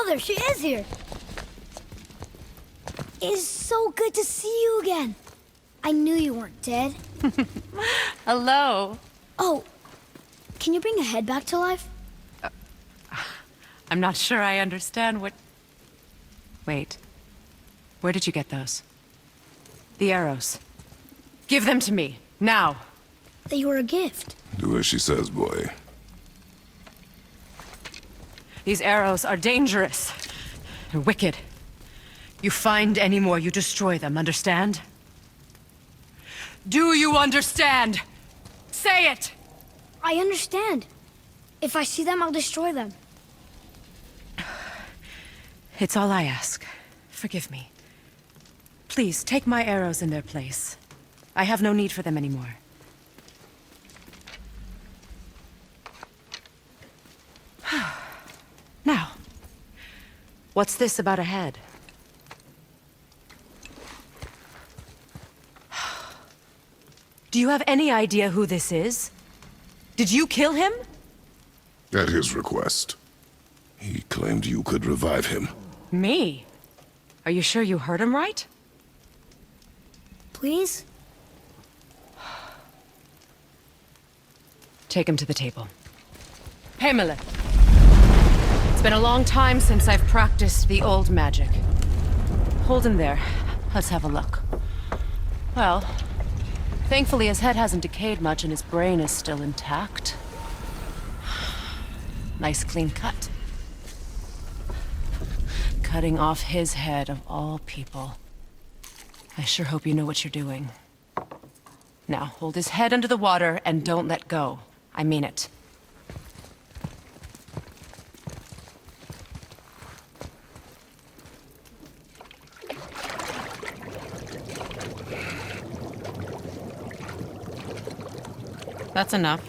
there she is here. It's so good to see you again. I knew you weren't dead. Hello. Oh, can you bring a head back to life? I'm not sure I understand what... Wait. Where did you get those? The arrows. Give them to me, now. They were a gift. Do as she says, boy. These arrows are dangerous. They're wicked. You find any more, you destroy them, understand? Do you understand? Say it! I understand. If I see them, I'll destroy them. It's all I ask. Forgive me. Please, take my arrows in their place. I have no need for them anymore. Now, what's this about a head? Do you have any idea who this is? Did you kill him? At his request. He claimed you could revive him. Me? Are you sure you heard him right? Please? Take him to the table. Pamela. It's been a long time since I've practiced the old magic. Hold him there. Let's have a look. Well, thankfully his head hasn't decayed much and his brain is still intact. Nice clean cut. Cutting off his head of all people. I sure hope you know what you're doing. Now, hold his head under the water and don't let go. I mean it. That's enough.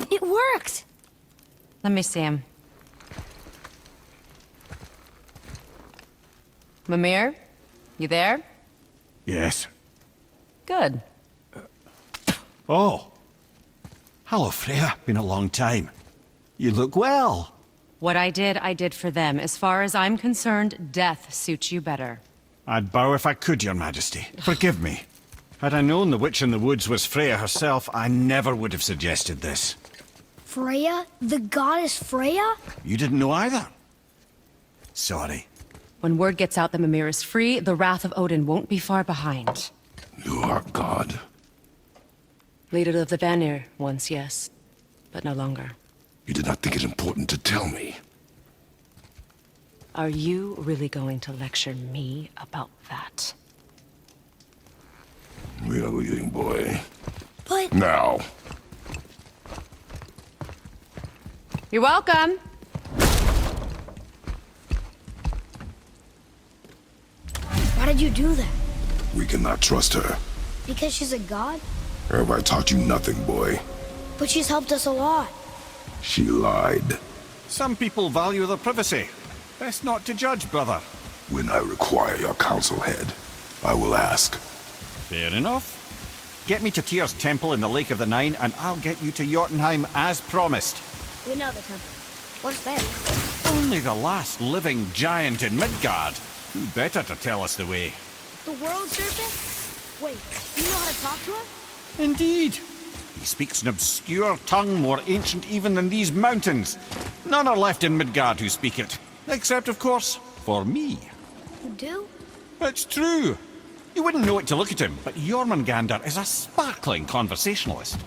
It worked! Let me see him. Mimir? You there? Yes. Good. Oh. Hello, Freya. Been a long time. You look well. What I did for them. As far as I'm concerned, death suits you better. I'd bow if I could, Your Majesty. Forgive me. Had I known the witch in the woods was Freya herself, I never would have suggested this. Freya? The goddess Freya? You didn't know either? Sorry. When word gets out that Mimir is free, the wrath of Odin won't be far behind. You are God. Leader of the Vanir, once, yes. But no longer. You did not think it important to tell me. Are you really going to lecture me about that? We are leaving, boy. But... Now. You're welcome! Why did you do that? We cannot trust her. Because she's a god? Have I taught you nothing, boy? But she's helped us a lot. She lied. Some people value their privacy. Best not to judge, brother. When I require your council head, I will ask. Fair enough. Get me to Tyr's temple in the Lake of the Nine, and I'll get you to Jotunheim as promised. We know the temple. What's there? Only the last living giant in Midgard. Who better to tell us the way? The world serpent? Wait, you know how to talk to him? Indeed. He speaks an obscure tongue more ancient even than these mountains. None are left in Midgard who speak it. Except, of course, for me. You do? It's true. You wouldn't know it to look at him, but Jormungandr is a sparkling conversationalist.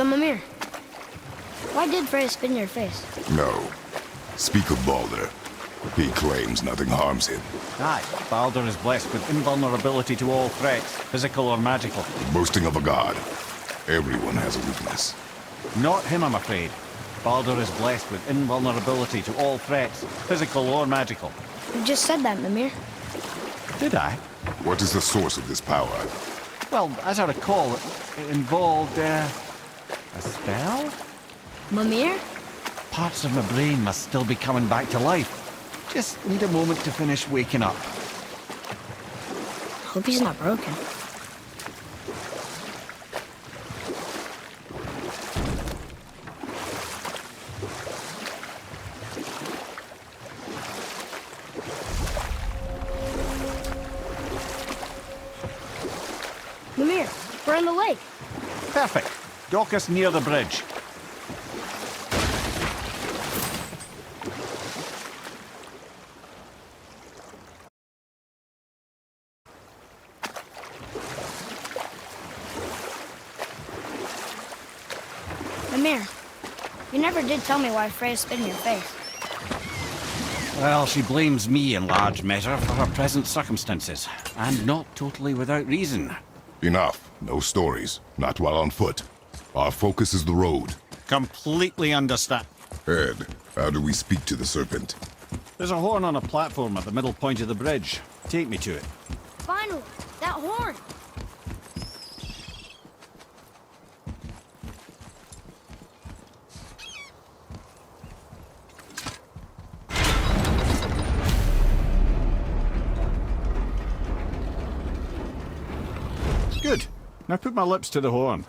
So, Mimir, why did Freya spit in your face? No. Speak of Baldur. He claims nothing harms him. Aye, Baldur is blessed with invulnerability to all threats, physical or magical. Boasting of a god. Everyone has a weakness. Not him, I'm afraid. Baldur is blessed with invulnerability to all threats, physical or magical. You just said that, Mimir. Did I? What is the source of this power? Well, as I recall, it involved, a spell? Mimir? Parts of my brain must still be coming back to life. Just need a moment to finish waking up. Hope he's not broken. Mimir, we're in the lake. Perfect. Dock us near the bridge. Mimir, you never did tell me why Freya spit in your face. Well, she blames me in large measure for her present circumstances, and not totally without reason. Enough. No stories. Not while on foot. Our focus is the road. Completely understand. Ed, how do we speak to the serpent? There's a horn on a platform at the middle point of the bridge. Take me to it. Finally, that horn. Good. Now put my lips to the horn.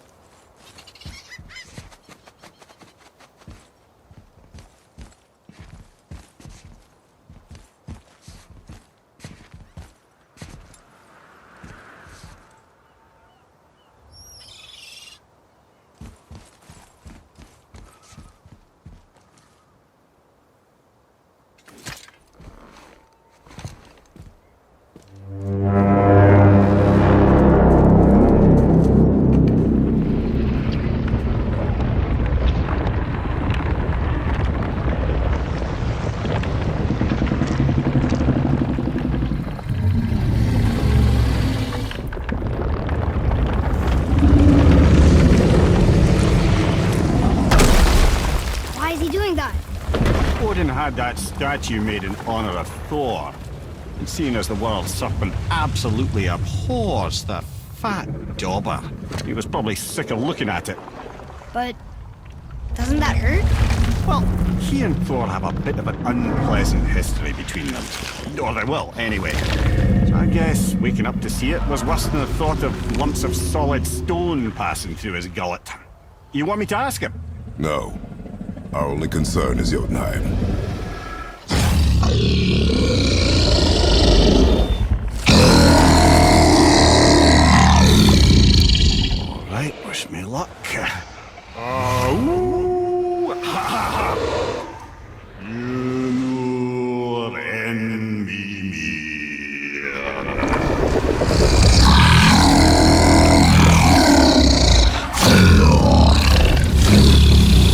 Odin had that statue made in honor of Thor. And seeing as the world serpent absolutely abhors the fat dauber, he was probably sick of looking at it. But doesn't that hurt? Well, he and Thor have a bit of an unpleasant history between them. Or they will, anyway. So I guess waking up to see it was worse than the thought of lumps of solid stone passing through his gullet. You want me to ask him? No. Our only concern is Jotunheim. All right, wish me luck. Oh, ha ha ha! You envy me.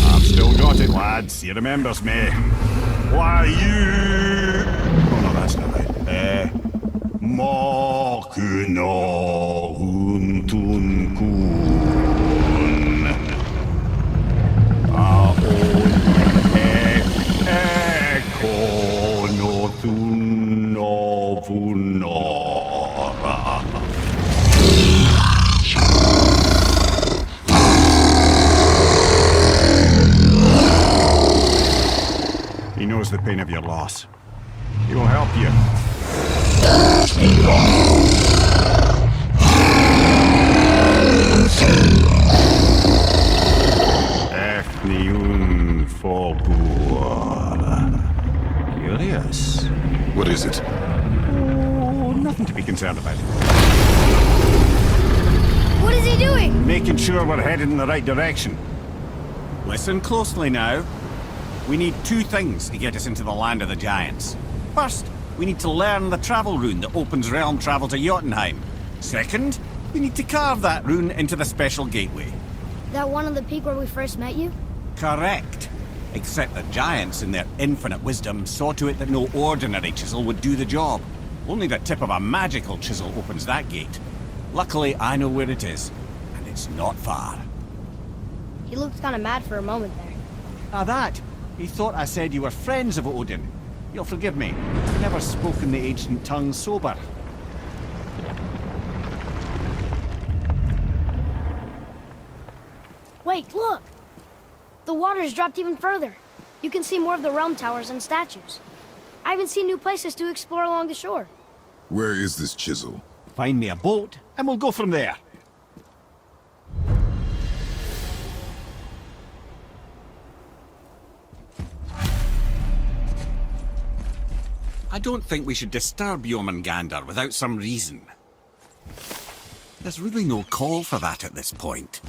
I've still got it, lads. He remembers me. Why you? Oh no, that's not right. Makuna huntun kun. He knows the pain of your loss. He will help you. Efniun Fogur. Curious. What is it? Oh, nothing to be concerned about. What is he doing? Making sure we're headed in the right direction. Listen closely now. We need two things to get us into the land of the giants. First, we need to learn the travel rune that opens realm travel to Jotunheim. Second, we need to carve that rune into the special gateway. That one on the peak where we first met you? Correct. Except the giants, in their infinite wisdom, saw to it that no ordinary chisel would do the job. Only the tip of a magical chisel opens that gate. Luckily, I know where it is, and it's not far. He looked kind of mad for a moment there. Ah, that! He thought I said you were friends of Odin. You'll forgive me. I've never spoken the ancient tongue sober. Wait, look! The water's dropped even further. You can see more of the realm towers and statues. I even see new places to explore along the shore. Where is this chisel? Find me a boat, and we'll go from there. I don't think we should disturb Jormungandr without some reason. There's really no call for that at this point.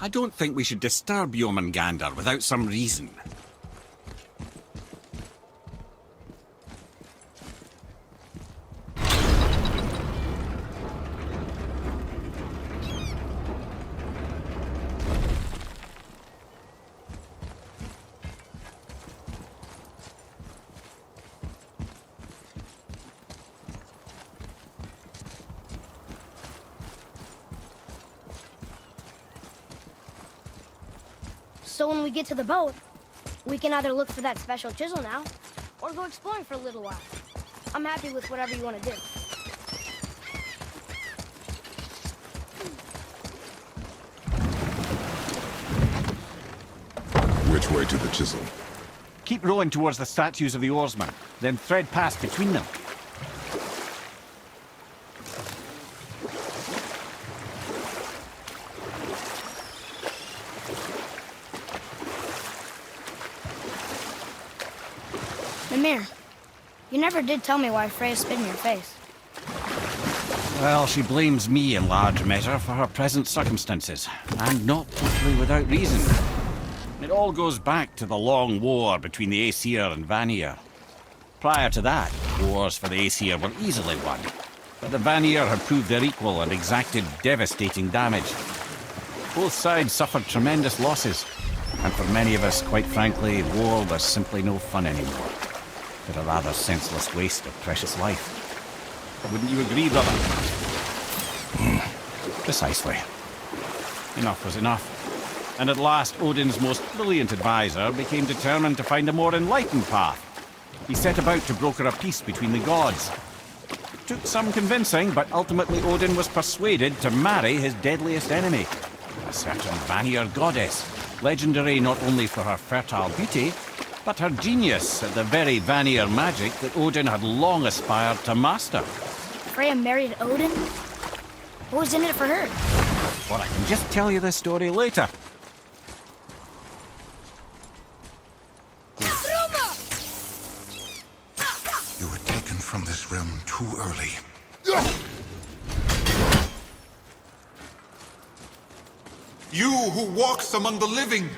I don't think we should disturb Jormungandr without some reason. So when we get to the boat, we can either look for that special chisel now, or go exploring for a little while. I'm happy with whatever you want to do. Which way to the chisel? Keep rowing towards the statues of the oarsmen, then thread past between them. Mimir, you never did tell me why Freya spit in your face. Well, she blames me in large measure for her present circumstances, and not totally without reason. It all goes back to the long war between the Aesir and Vanir. Prior to that, wars for the Aesir were easily won, but the Vanir had proved their equal and exacted devastating damage. Both sides suffered tremendous losses, and for many of us, quite frankly, war was simply no fun anymore. But a rather senseless waste of precious life. Wouldn't you agree, brother? Precisely. Enough was enough. And at last, Odin's most brilliant advisor became determined to find a more enlightened path. He set about to broker a peace between the gods. It took some convincing, but ultimately Odin was persuaded to marry his deadliest enemy, a certain Vanir goddess, legendary not only for her fertile beauty, but her genius at the very Vanir magic that Odin had long aspired to master. Freya married Odin? What was in it for her? Well, I can just tell you this story later. You were taken from this realm too early. You who walks among the living,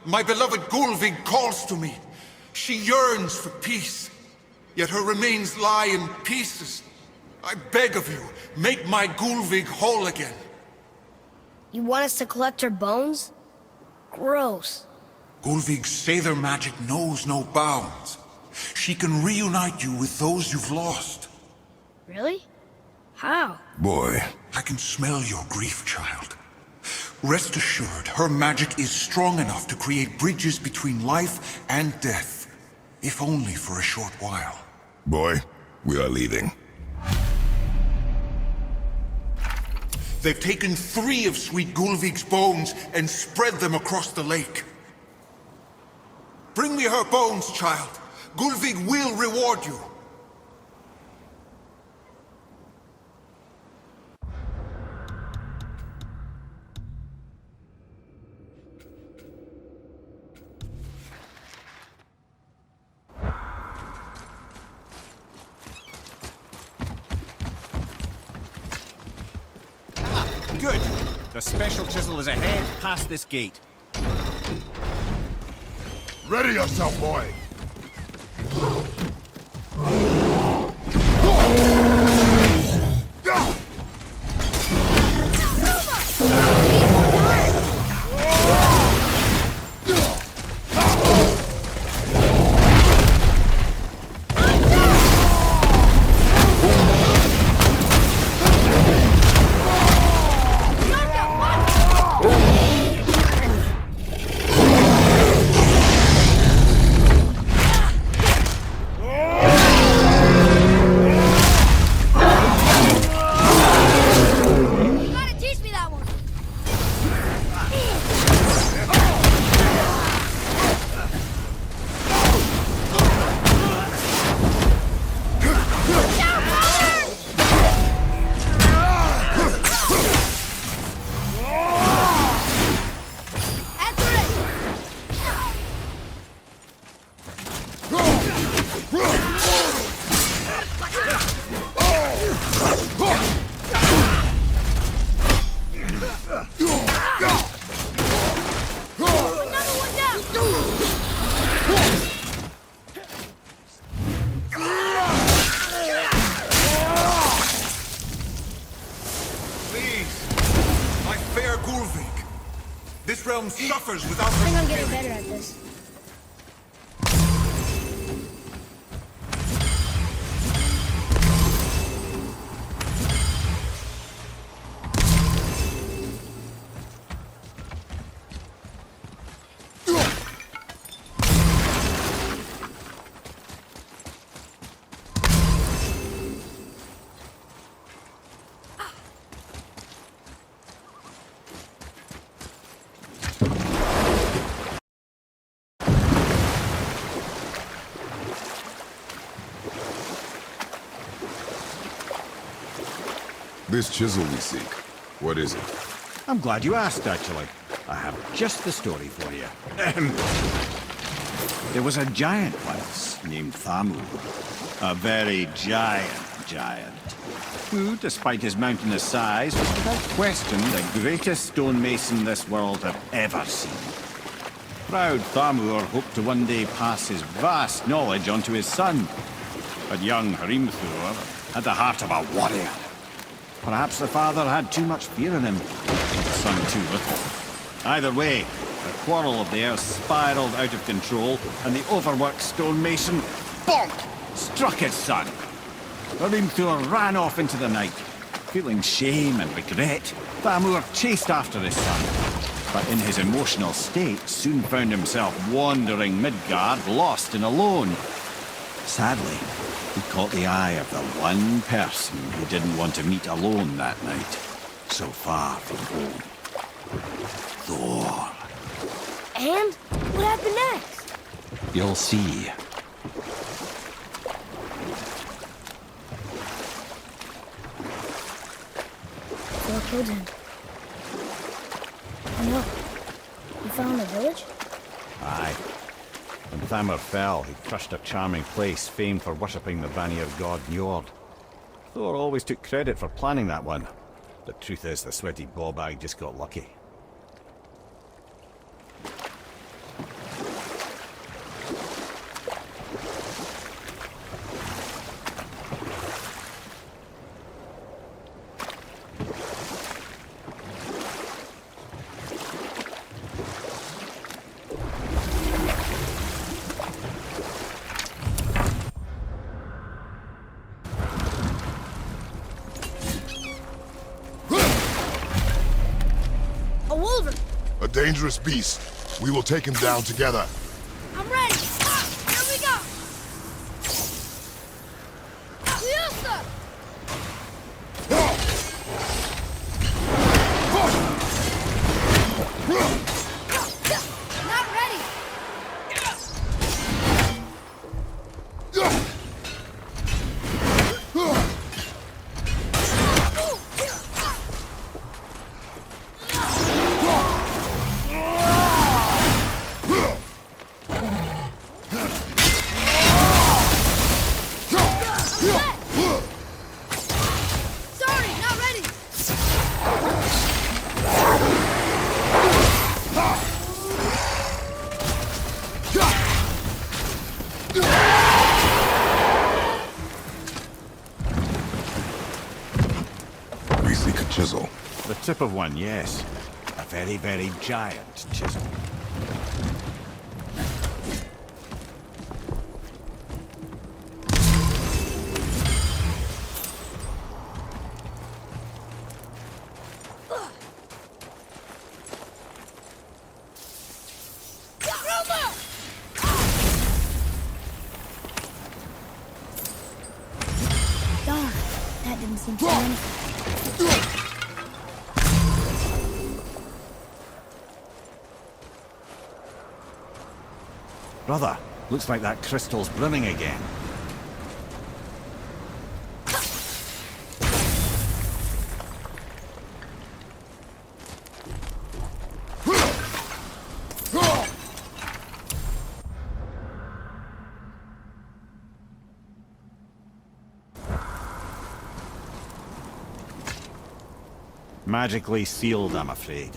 my beloved Gullveig calls to me. She yearns for peace, yet her remains lie in pieces. I beg of you, make my Gullveig whole again. You want us to collect her bones? Gross. Gullveig's Seidr magic knows no bounds. She can reunite you with those you've lost. Really? How? Boy, I can smell your grief, child. Rest assured, her magic is strong enough to create bridges between life and death, if only for a short while. boy, we are leaving. They've taken 3 of sweet Gullveig's bones and spread them across the lake. Bring me her bones, child. Gullveig will reward you. Good. The special chisel is ahead, past this gate. Ready yourself, boy! This realm suffers without I think her I'm getting spirit. better at this. This chisel we seek, what is it? I'm glad you asked, actually. I have just the story for you. Ahem. There was a giant once named Thamur. A very giant, who, despite his mountainous size, was without question the greatest stonemason this world had ever seen. Proud Thamur hoped to one day pass his vast knowledge on to his son. But young Hrimthur had the heart of a warrior. Perhaps the father had too much fear in him, the son too little. Either way, the quarrel of theirs spiraled out of control, and the overworked stonemason, bonk, struck his son. Hrimthur ran off into the night. Feeling shame and regret, Thamur chased after his son, but in his emotional state soon found himself wandering Midgard, lost and alone. Sadly, he caught the eye of the one person he didn't want to meet alone that night, so far from home. Thor. And what happened next? You'll see. Thor killed him. Oh no. You found the village? Aye. When Thamur fell, he crushed a charming place famed for worshipping the Vanir god Njord. Thor always took credit for planning that one. The truth is, the sweaty ballbag just got lucky. A wolverine! A dangerous beast. We will take him down together. I'm ready! Here we go! Yes, Not ready! Sorry, not ready! We seek a chisel. The tip of one, yes. A very giant chisel. Darn, that didn't seem to anything. Brother, looks like that crystal's brimming again. Magically sealed, I'm afraid.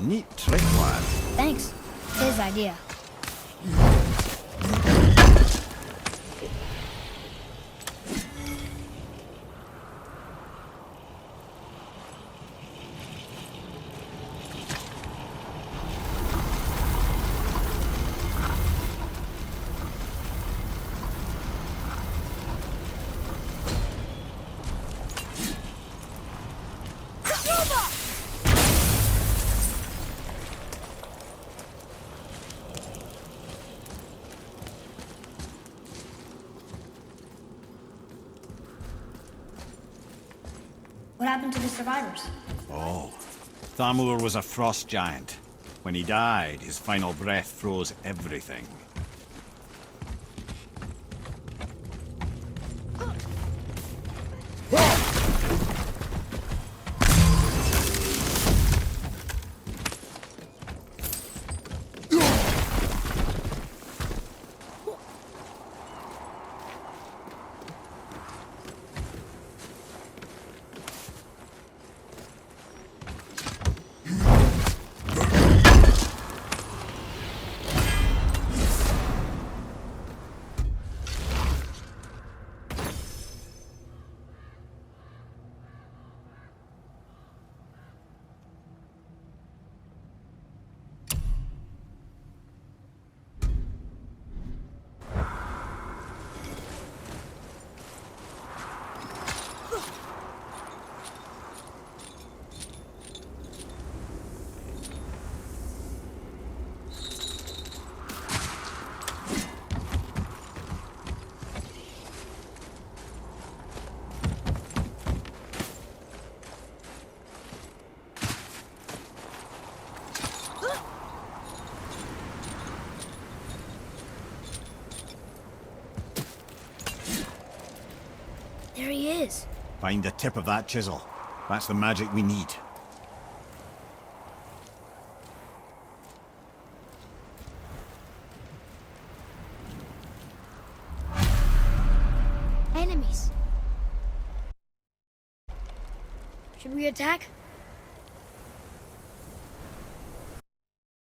Neat trick, lad. Thanks. His idea. What happened to the survivors? Oh, Thamur was a frost giant. When he died, his final breath froze everything. There he is. Find the tip of that chisel. That's the magic we need. Enemies. Should we attack?